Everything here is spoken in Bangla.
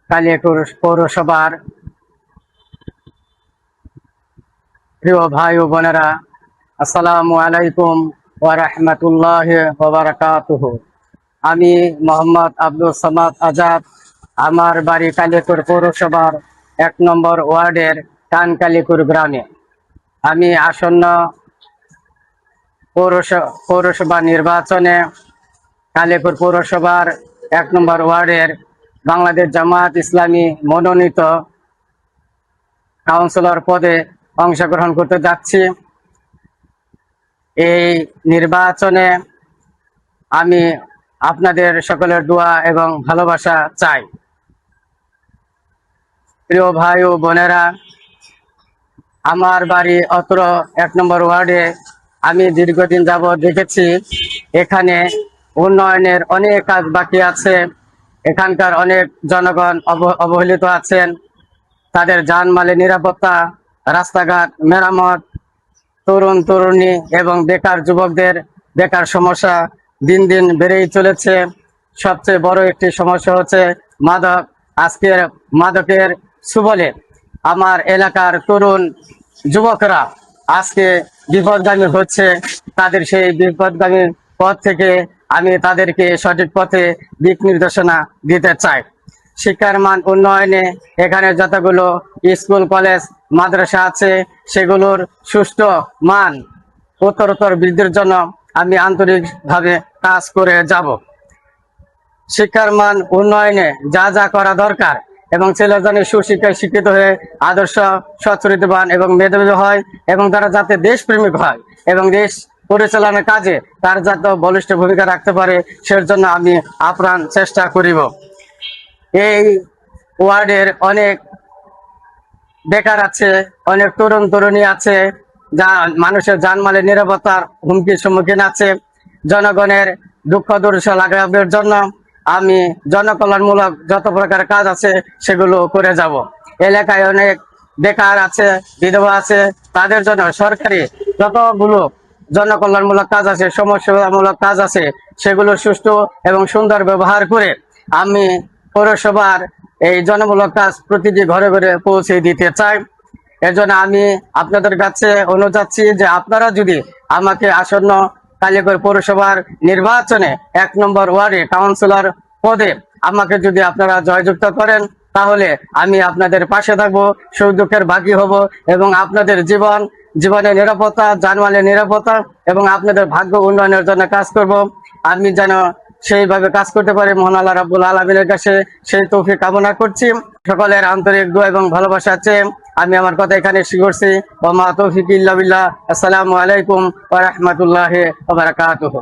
কালিয়াকৈর পৌরসভার প্রিয় ভাই ও বোনেরা, আসসালামু আলাইকুম ওয়া রাহমাতুল্লাহি ওয়া বারাকাতুহু। আমি মোহাম্মদ আব্দুল সামাদ আজাদ। আমার বাড়ি কালিয়াকৈর পৌরসভার 1 নম্বর ওয়ার্ডের কালিয়াকৈর গ্রামে। আমি আসন্ন পৌরসভা নির্বাচনে কালিয়াকৈর পৌরসভার 1 নম্বর ওয়ার্ডের বাংলাদেশ জামায়াত ইসলামী মনোনীত কাউন্সিলর পদে অংশগ্রহণ করতে যাচ্ছি। এই নির্বাচনে আমি আপনাদের সকলের দোয়া এবং ভালোবাসা চাই। প্রিয় ভাই ও বোনেরা, আমার বাড়ি অত্র 1 নম্বর ওয়ার্ডে। আমি দীর্ঘদিন যাবৎ দেখেছি এখানে উন্নয়নের অনেক কাজ বাকি আছে। এখানকার অনেক জনগণ অবহেলিত আছেন। তাদের জানমালের নিরাপত্তা, রাস্তাঘাট মেরামত, তরুণ তরুণী এবং বেকার যুবকদের বেকার সমস্যা দিন দিন বেড়েই চলেছে। সবচেয়ে বড় একটি সমস্যা হচ্ছে মাদক। আজকের মাদকের সুবলে আমার এলাকার তরুণ যুবকরা আজকে বিপদগামী হচ্ছে। তাদের সেই বিপদগামী পথ থেকে আমি তাদেরকে সঠিক পথে দিক নির্দেশনা দিতে চাই। শিক্ষার মান উন্নয়নে এখানে যতগুলো স্কুল কলেজ মাদ্রাসা আছে সেগুলোর সুষ্ঠু মান উত্তরোত্তর বৃদ্ধির জন্য আমি আন্তরিকভাবে কাজ করে যাব। শিক্ষার মান উন্নয়নে যা যা করা দরকার এবং ছেলেজনের সুশিক্ষায় শিক্ষিত হয়ে আদর্শ সচ্চরিত্রবান এবং মেধাবী হয় এবং তারা যাতে দেশপ্রেমিক হয় এবং দেশ পরিচালনার কাজে তার যাতে বলিষ্ঠ ভূমিকা রাখতে পারে সেজন্য আমি আপ্রাণ চেষ্টা করিব। এই ওয়ার্ডের অনেক বেকার আছে, অনেক তরুণ তরুণী আছে, যা মানুষের জানমালের নিরাপত্তার হুমকির সম্মুখীন আছে। জনগণের দুঃখ দুর্দশা লাঘবের জন্য আমি জনকল্যাণমূলক যত প্রকার কাজ আছে সেগুলো করে যাব। এলাকায় অনেক বেকার আছে, বিধবা আছে, তাদের জন্য সরকারি যতগুলো জনকল্যাণমূলক কাজ আছে, সমাজসেবামূলক কাজ আছে, সেগুলো সুষ্ঠু এবং সুন্দর ব্যবহার করে আমি পৌরসভার এই জনমূলক কাজ প্রতিটি ঘরে ঘরে পৌঁছে দিতে চাই। এজন্য আমি আপনাদের কাছে অনুরোধ জানাচ্ছি যে আপনারা যদি আমাকে আসন্ন কালিয়াকৈর পৌরসভার নির্বাচনে 1 নম্বর ওয়ার্ডে কাউন্সিলর পদে আমাকে যদি আপনারা জয়যুক্ত করেন, তাহলে আমি আপনাদের পাশে থাকবো, সুখ দুঃখের ভাগী হব এবং আপনাদের জীবনের নিরাপত্তা, জানমালের নিরাপত্তা এবং আপনাদের ভাগ্য উন্নয়নের জন্য কাজ করব। আমি যেন সেইভাবে কাজ করতে পারি, মহান আল্লাহ রাব্বুল আলামিনের কাছে সেই তৌফিক কামনা করছি। সকলের আন্তরিক দোয়া এবং ভালোবাসা চেয়ে আমি আমার কথা এখানে শেষ করছি। ওয়া মা তৌফিক ইল্লা বিল্লাহ। আসসালামু আলাইকুম ওয়া রাহমাতুল্লাহি ওয়া বারাকাতুহু।